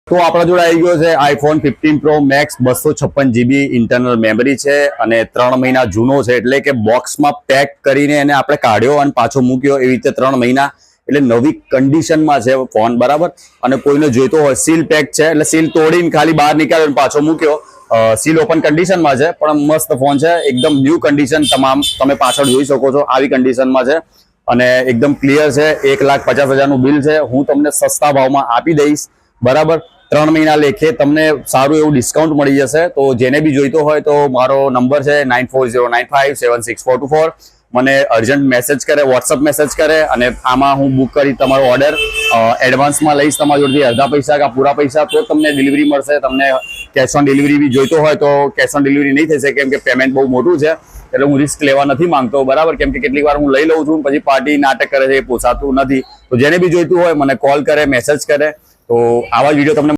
તો આપણા જોડે આવી ગયો છે iPhone 15 pro max 256 GB internal memory છે અને 3 મહિના જૂનો છે, એટલે કે બોક્સમાં પેક કરીને એને આપણે કાઢ્યો અને પાછો મૂક્યો એવી રીતે 3 મહિના, એટલે નવી કન્ડિશનમાં છે ફોન, બરાબર. અને કોઈને જોઈતો હોય સીલ પેક છે, એટલે સીલ તોડીને ખાલી બહાર નીકાળ્યો પાછો મૂક્યો, સીલ ઓપન કન્ડિશનમાં છે પણ મસ્ત ફોન છે, એકદમ ન્યૂ કન્ડિશન. તમે પાછળ જોઈ શકો છો આવી કન્ડિશનમાં છે અને એકદમ ક્લિયર છે. 1,50,000 બિલ છે. હું તમને સસ્તા ભાવમાં આપી દઈશ, બરાબર. 3 મહિના લેખે તમને સારું એવું ડિસ્કાઉન્ટ મળી જશે. તો જેને બી જોઈતો હોય તો મારો નંબર છે 9409576424. મને અર્જન્ટ મેસેજ કરે, વોટ્સઅપ મેસેજ કરે અને આમાં હું બુક કરી તમારો ઓર્ડર એડવાન્સમાં લઈશ તમારી જોડેથી અડધા પૈસા કે પૂરા પૈસા, તો તમને ડિલિવરી મળશે. તમને કેશ ઓન ડિલિવરી બી જોઈતો હોય તો કેશ ઓન ડિલિવરી નહીં થશે, કેમ કે પેમેન્ટ બહુ મોટું છે, એટલે હું રિસ્ક લેવા નથી માંગતો, બરાબર. કેમ કે કેટલીક વાર હું લઈ લઉં છું પછી પાર્ટી નાટક કરે છે, એ પોસાતું નથી. તો જેને બી જોઈતું હોય મને કોલ કરે, મેસેજ કરે. તો આવા વિડીયો તમને